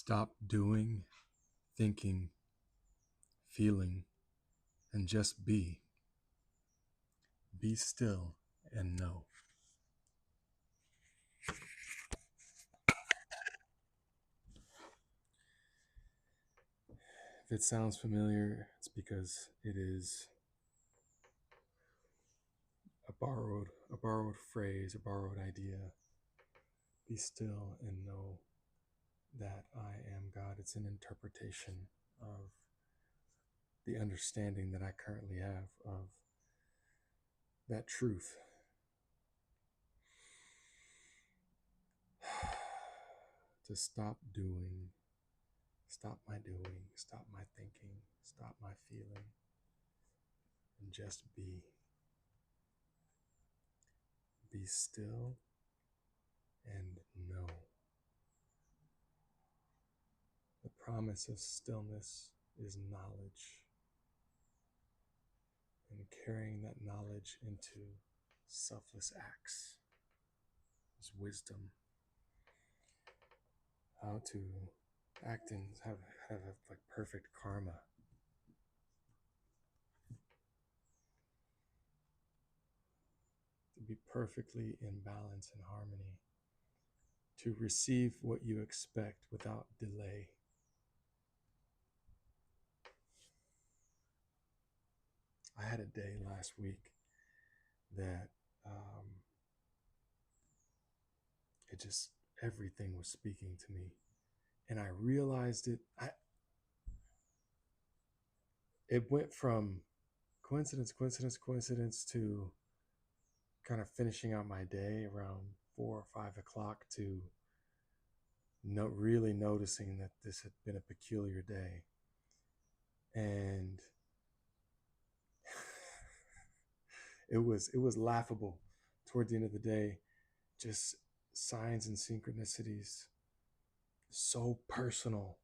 Stop doing, thinking, feeling, and just be. Be still and know. If it sounds familiar, it's because it is a borrowed phrase, a borrowed idea. Be still and know that I am God. It's an interpretation of the understanding that I currently have of that truth. To stop doing, stop my doing, stop my thinking, stop my feeling, and just be. Be still and know. The promise of stillness is knowledge, and carrying that knowledge into selfless acts is wisdom. How to act and have like perfect karma. To be perfectly in balance and harmony. To receive what you expect without delay. I had a day last week that it just, everything was speaking to me. And I realized it. It went from coincidence to kind of finishing out my day around 4 or 5 o'clock to really noticing that this had been a peculiar day. And it was laughable toward the end of the day, just signs and synchronicities, so personal.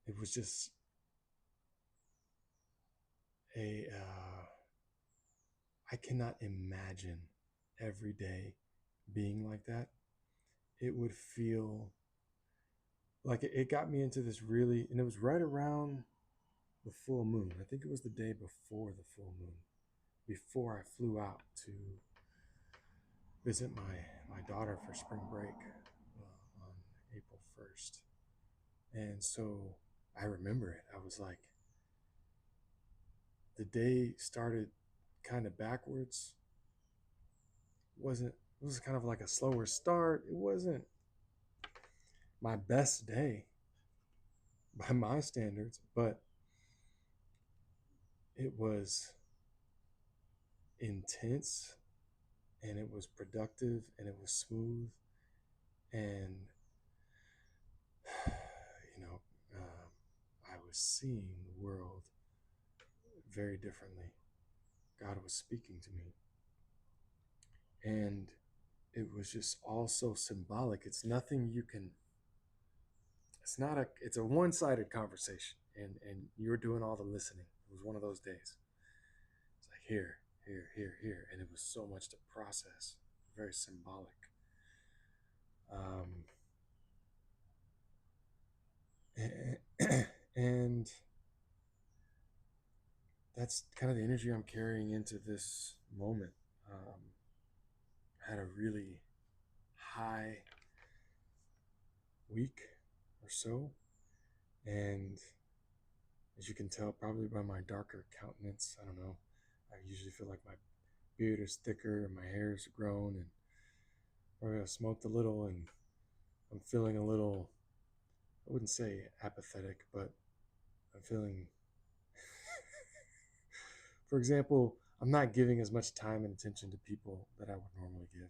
It was just I cannot imagine every day being like that. It would feel like it got me into this really, and it was right around the full moon. I think it was the day before the full moon, before I flew out to visit my daughter for spring break on April 1st. And so I remember it. I was like, the day started kind of backwards. It was kind of like a slower start. It wasn't my best day by my standards, but it was intense and it was productive and it was smooth. And, you know, I was seeing the world very differently. God was speaking to me. And it was just all so symbolic. It's nothing you can, it's a one-sided conversation. And you're doing all the listening. It was one of those days. It's like here, here, here, here. And it was so much to process, very symbolic. And that's kind of the energy I'm carrying into this moment. I had a really high week or so, and as you can tell probably by my darker countenance, I don't know, I usually feel like my beard is thicker and my hair is grown, and probably I smoked a little, and I'm feeling a little, I wouldn't say apathetic, but I'm feeling for example, I'm not giving as much time and attention to people that I would normally give.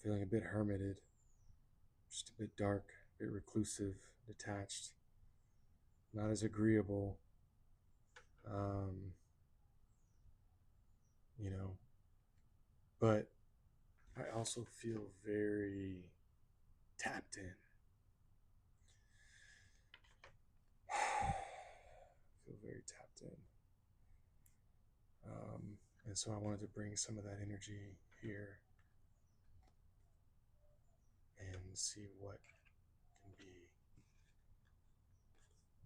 Feeling a bit hermited, just a bit dark, a bit reclusive, detached, not as agreeable. Um, you know, but I also feel very tapped in. Feel very tapped in. And so I wanted to bring some of that energy here and see what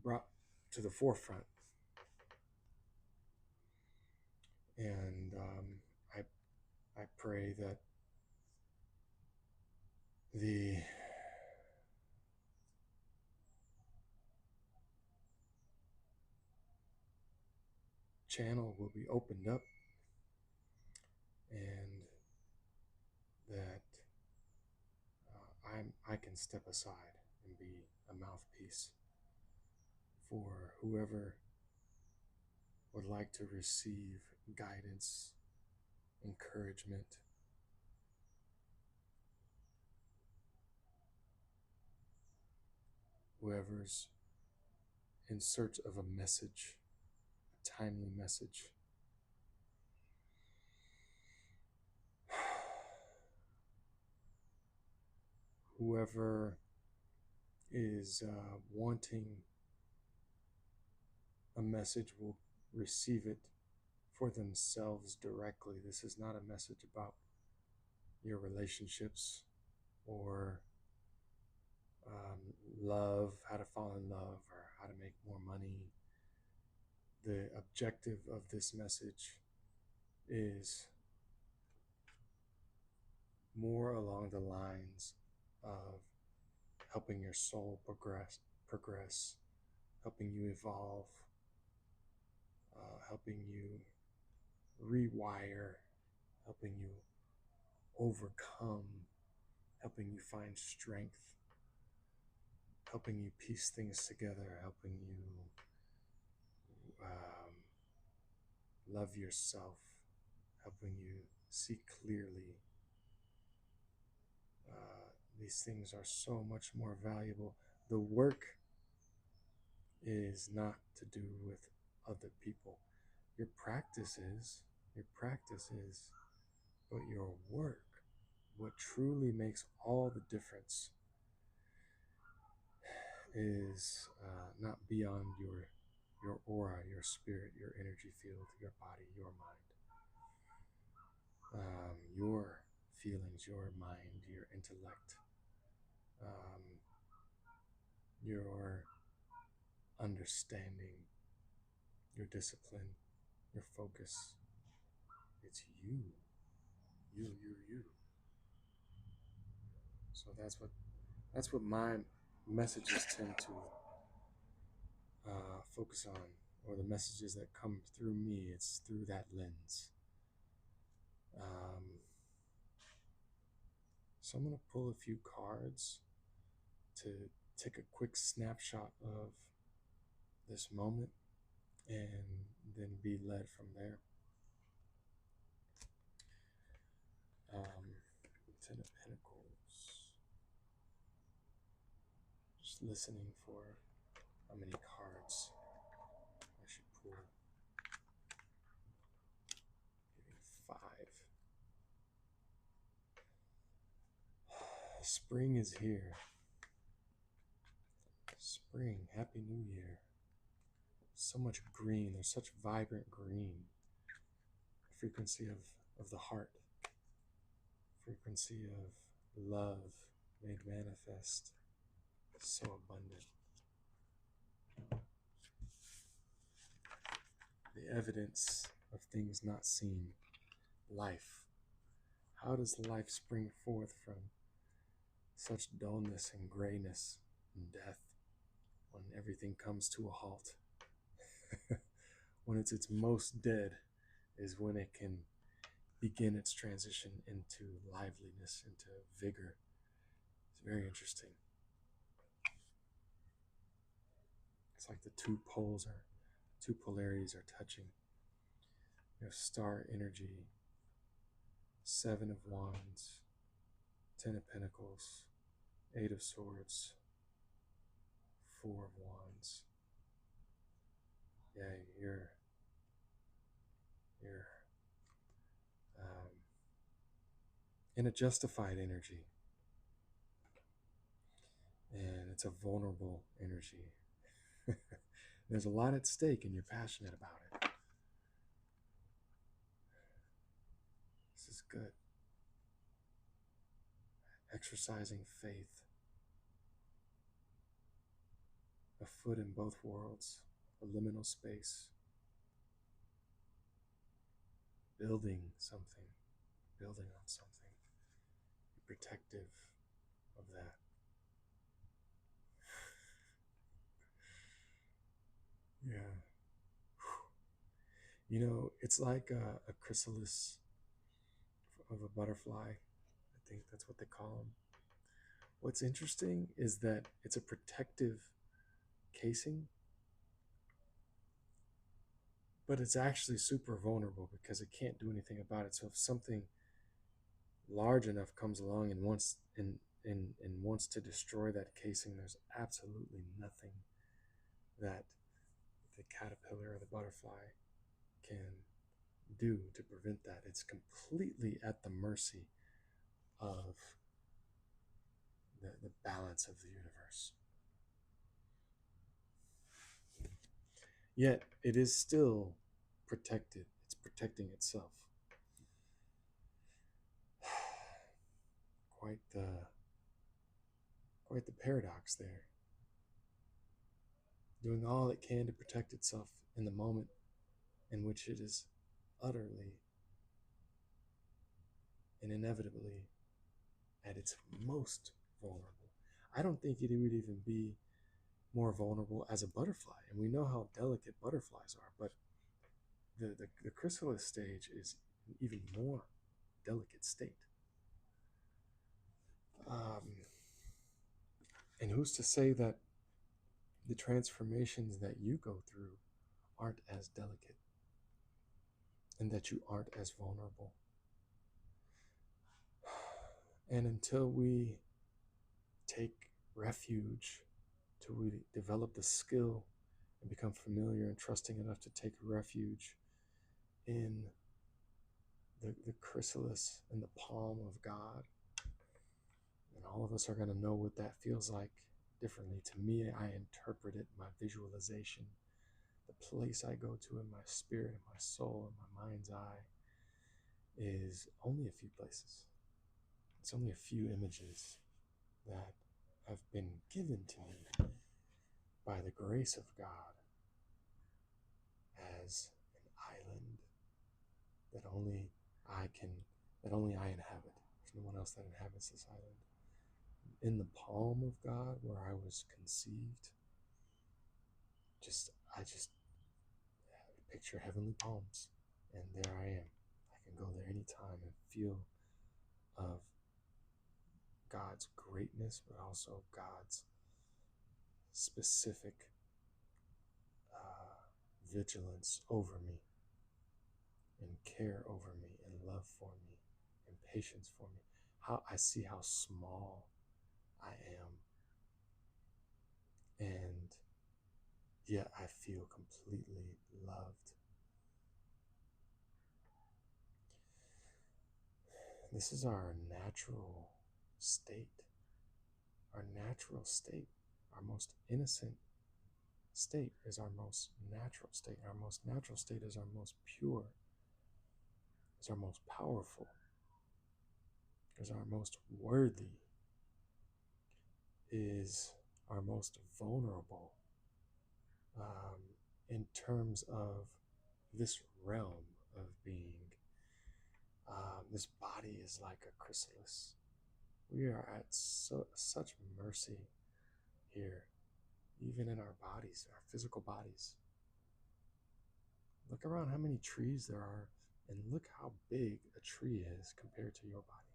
brought to the forefront. And I pray that the channel will be opened up, and that I can step aside and be a mouthpiece for whoever would like to receive guidance, encouragement, whoever's in search of a message, a timely message. Whoever is wanting a message will receive it for themselves directly. This is not a message about your relationships or love, how to fall in love, or how to make more money. The objective of this message is more along the lines of helping your soul progress, helping you evolve, helping you rewire, helping you overcome, helping you find strength, helping you piece things together, helping you love yourself, helping you see clearly. These things are so much more valuable. The work is not to do with other people. Your practice is, but your work, what truly makes all the difference, is not beyond your aura, your spirit, your energy field, your body, your mind, your feelings, your mind, your intellect, your understanding, your discipline, your focus. It's you. So that's what my messages tend to focus on, or the messages that come through me. It's through that lens. So I'm going to pull a few cards to take a quick snapshot of this moment and then be led from there. Ten of Pentacles. Just listening for how many cards I should pull. Giving 5. Spring is here. Spring, Happy New Year. So much green, there's such vibrant green. Frequency of the heart. Frequency of love made manifest. So abundant. The evidence of things not seen. Life. How does life spring forth from such dullness and grayness and death when everything comes to a halt? When it's its most dead is when it can begin its transition into liveliness, into vigor. It's very interesting. It's like the two polarities are touching. You have star energy, 7 of Wands, 10 of Pentacles, 8 of Swords, 4 of Wands. Yeah, you're in a justified energy, and it's a vulnerable energy. There's a lot at stake, and you're passionate about it. This is good. Exercising faith. a foot in both worlds, a liminal space, building something, building on something, be protective of that. Yeah. You know, it's like a chrysalis of a butterfly. I think that's what they call them. What's interesting is that it's a protective casing, but it's actually super vulnerable because it can't do anything about it. So if something large enough comes along and wants to destroy that casing, there's absolutely nothing that the caterpillar or the butterfly can do to prevent that. It's completely at the mercy of the balance of the universe. Yet it is still protected. It's protecting itself. Quite the quite the paradox there. Doing all it can to protect itself in the moment in which it is utterly and inevitably at its most vulnerable. I don't think it would even be more vulnerable as a butterfly. And we know how delicate butterflies are, but the chrysalis stage is an even more delicate state. And who's to say that the transformations that you go through aren't as delicate and that you aren't as vulnerable? And until we take refuge, till we develop the skill and become familiar and trusting enough to take refuge in the chrysalis and the palm of God, and all of us are going to know what that feels like differently. To me, I interpret it, my visualization, the place I go to in my spirit and my soul and my mind's eye is only a few places. It's only a few images that have been given to me by the grace of God as an island that only I inhabit. There's no one else that inhabits this island. In the palm of God where I was conceived, I just picture heavenly palms, and there I am. I can go there anytime and feel of God's greatness, but also God's specific vigilance over me, and care over me, and love for me, and patience for me. How I see how small I am, and yet I feel completely loved. This is our natural state. Our natural state, our most innocent state is our most natural state. Our most natural state is our most pure, is our most powerful, is our most worthy, is our most vulnerable in terms of this realm of being. This body is like a chrysalis. We are at such mercy here, even in our bodies, our physical bodies. Look around how many trees there are, and look how big a tree is compared to your body.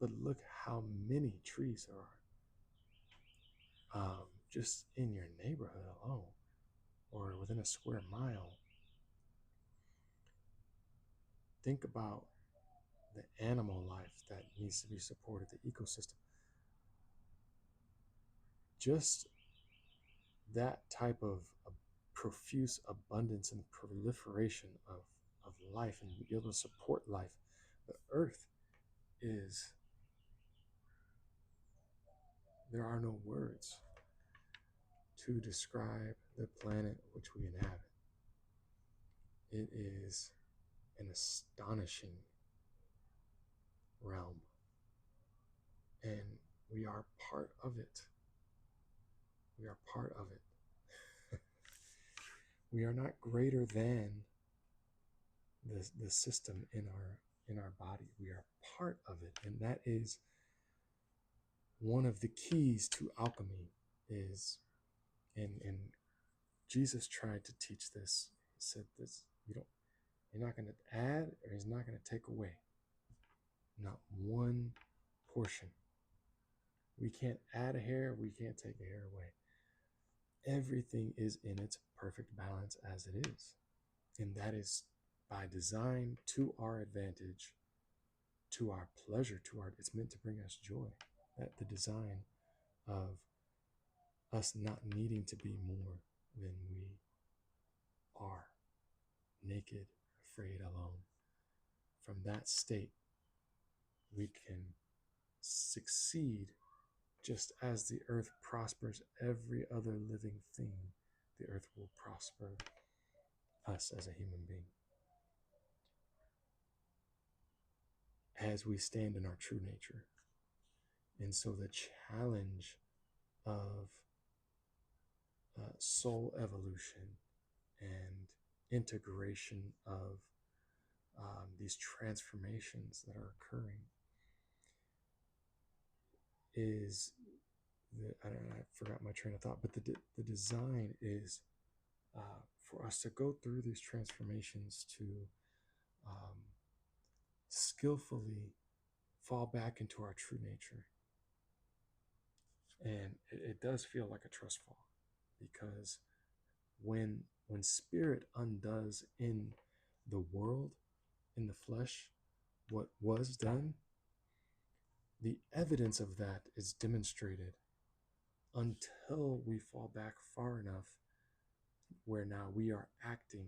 But look how many trees there are just in your neighborhood alone, or within a square mile. Think about the animal life that needs to be supported, the ecosystem. Just that type of profuse abundance and proliferation of life, and be able to support life. The earth is, there are no words to describe the planet which we inhabit. It is an astonishing realm, and we are part of it. We are part of it. We are not greater than the system in our body. We are part of it, and that is one of the keys to alchemy. Is and Jesus tried to teach this. He said this: you're not going to add, or he's not going to take away. Not one portion. We can't add a hair. We can't take a hair away. Everything is in its perfect balance as it is, and that is by design, to our advantage, to our pleasure, it's meant to bring us joy. That the design of us not needing to be more than we are, naked, afraid, alone. From that state, we can succeed just as the earth prospers every other living thing. The earth will prosper us as a human being. As we stand in our true nature. And so the challenge of soul evolution and integration of these transformations that are occurring is I forgot my train of thought, but the design is for us to go through these transformations to um, skillfully fall back into our true nature. And it does feel like a trust fall, because when spirit undoes in the world, in the flesh, what was done, the evidence of that is demonstrated until we fall back far enough where now we are acting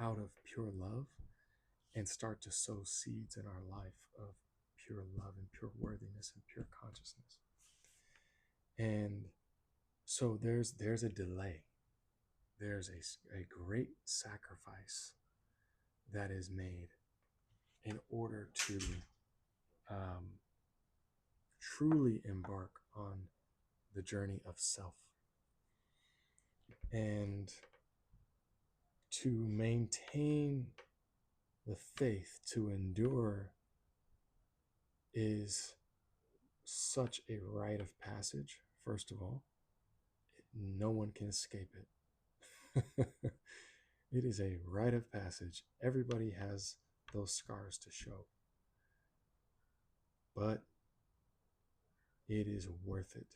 out of pure love and start to sow seeds in our life of pure love and pure worthiness and pure consciousness. And so there's a delay. There's a great sacrifice that is made in order to truly embark on the journey of self. And to maintain the faith, to endure, is such a rite of passage, first of all. No one can escape it. It is a rite of passage. Everybody has those scars to show. But it is worth it.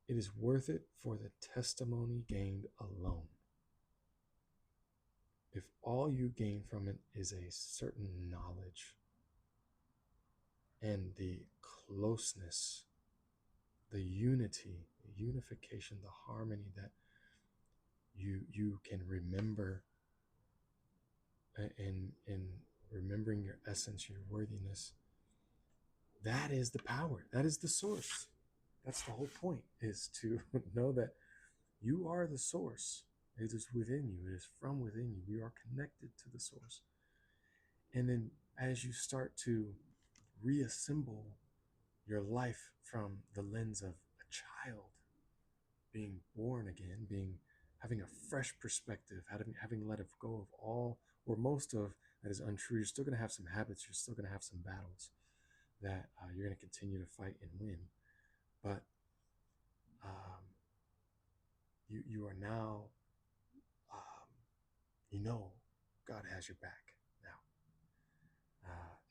It is worth it for the testimony gained alone. If all you gain from it is a certain knowledge and the closeness, the unity, the unification, the harmony that you can remember in remembering your essence, your worthiness, that is the power. That is the source. That's the whole point, is to know that you are the source. It is within you. It is from within you. We are connected to the source. And then as you start to reassemble your life from the lens of a child being born again, having a fresh perspective, having let go of all or most of that is untrue, you're still going to have some habits. You're still going to have some battles that you're going to continue to fight and win. But you are now, God has your back now.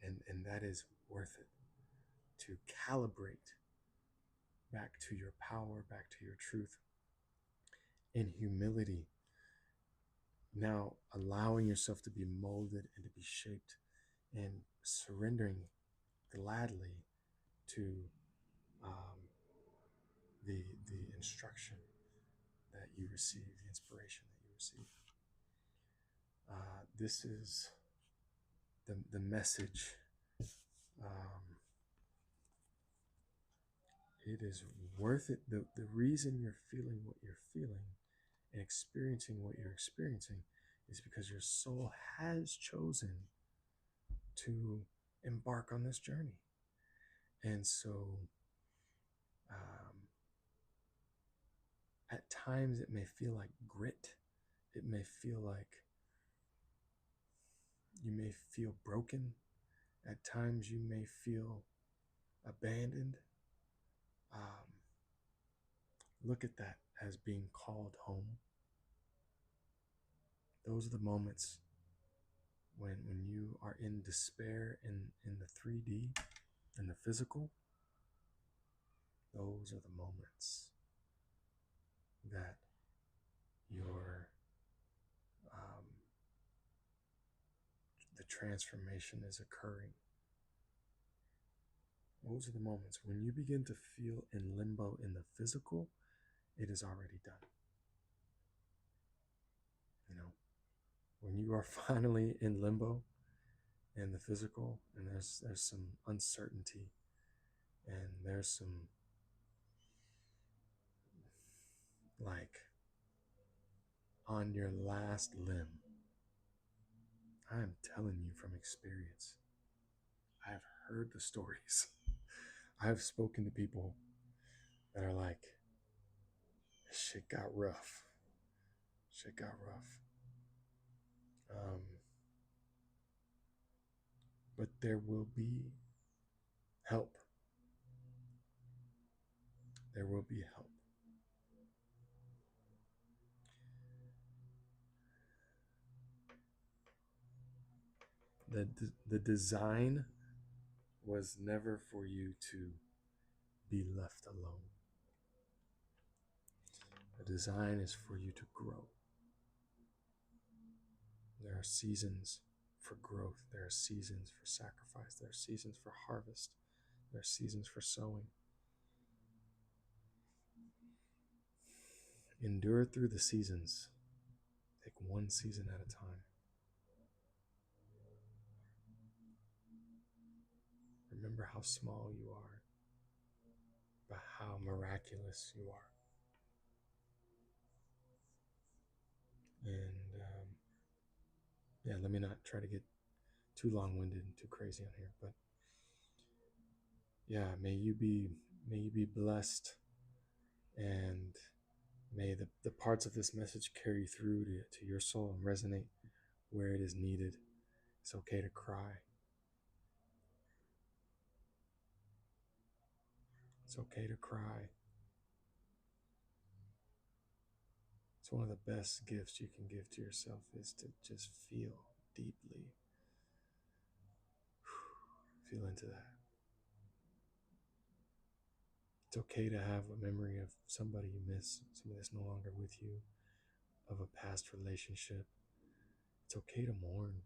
And that is worth it, to calibrate back to your power, back to your truth in humility. Now allowing yourself to be molded and to be shaped, and surrendering gladly to the instruction that you receive, the inspiration that you receive. This is the message. It is worth it. The reason you're feeling what you're feeling and experiencing what you're experiencing is because your soul has chosen to embark on this journey. And so At times, it may feel like grit. It may feel like you may feel broken. At times, you may feel abandoned. Um, Look at that as being called home. Those are the moments when you are in despair in the 3D, in the physical. Those are the moments that your the transformation is occurring. Those are the moments when you begin to feel in limbo in the physical. It is already done. You know, when you are finally in limbo in the physical, and there's some uncertainty, and there's some, like, on your last limb. I am telling you from experience. I have heard the stories. I have spoken to people that are like, shit got rough. Shit got rough. But there will be help. There will be help. The design was never for you to be left alone. The design is for you to grow. There are seasons for growth. There are seasons for sacrifice. There are seasons for harvest. There are seasons for sowing. Endure through the seasons. Take one season at a time. Remember how small you are, but how miraculous you are. And let me not try to get too long-winded and too crazy on here, but may you be blessed, and may the parts of this message carry through to your soul and resonate where it is needed. It's okay to cry. It's okay to cry. It's one of the best gifts you can give to yourself, is to just feel deeply. Feel into that. It's okay to have a memory of somebody you miss, somebody that's no longer with you, of a past relationship. It's okay to mourn.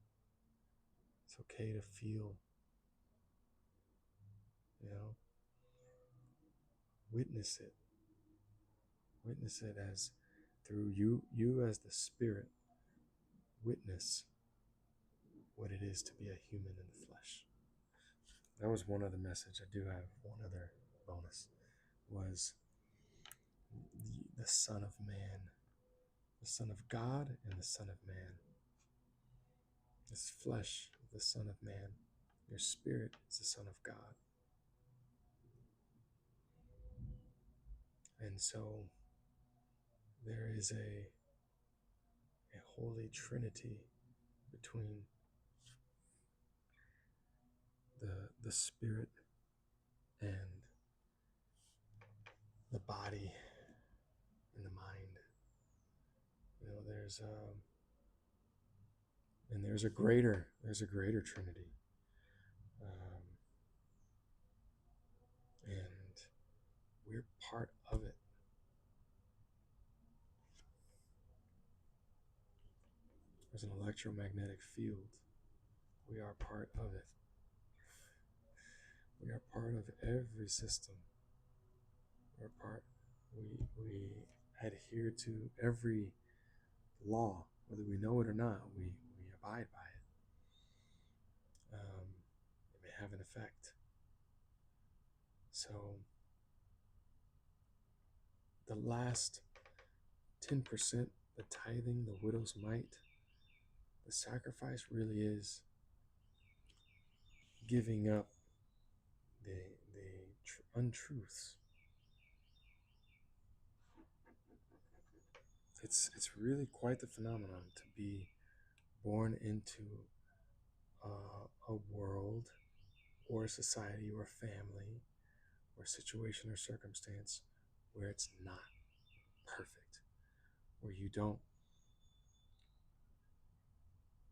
It's okay to feel, witness it. Witness it as through you as the spirit, witness what it is to be a human in the flesh. That was one other message. I do have one other bonus, was the Son of Man, the Son of God and the Son of Man. This flesh, the Son of Man. Your spirit is the Son of God. And so there is a holy trinity between the spirit and the body and the mind. There's a greater trinity, and we're part of it. There's an electromagnetic field. We are part of it. We are part of every system. We adhere to every law, whether we know it or not. We abide by it. It may have an effect. So the last 10%, the tithing, the widow's mite, the sacrifice really is giving up the untruths, it's really quite the phenomenon to be born into a world or a society or a family or situation or circumstance where it's not perfect, where you don't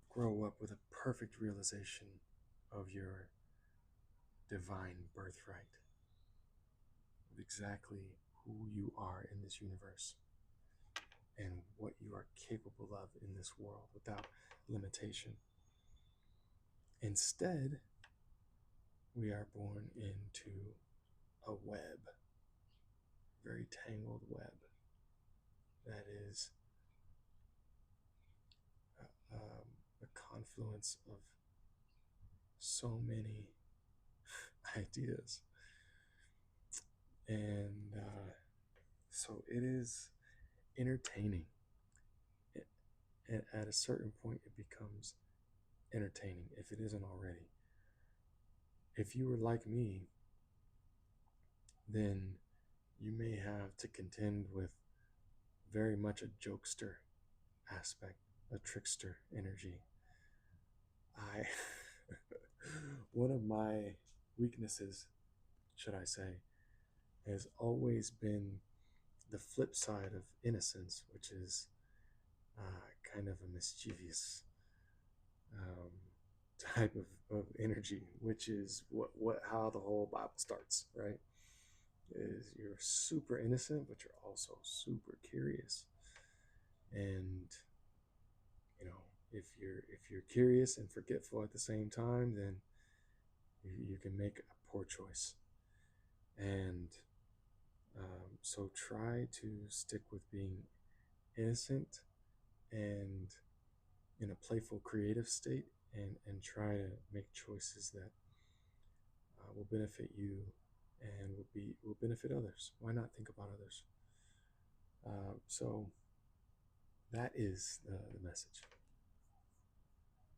grow up with a perfect realization of your divine birthright, of exactly who you are in this universe and what you are capable of in this world without limitation. Instead, we are born into a web, very tangled web that is a confluence of so many ideas. And so it is entertaining. At a certain point, it becomes entertaining if it isn't already. If you were like me, then you may have to contend with very much a jokester aspect, a trickster energy. I, one of my weaknesses, should I say, has always been the flip side of innocence, which is kind of a mischievous um, type of energy, which is what how the whole Bible starts, right? Is you're super innocent, but you're also super curious, and if you're curious and forgetful at the same time, then you can make a poor choice. And so try to stick with being innocent and in a playful, creative state, and try to make choices that will benefit you and will benefit others. Why not think about others? So that is the message.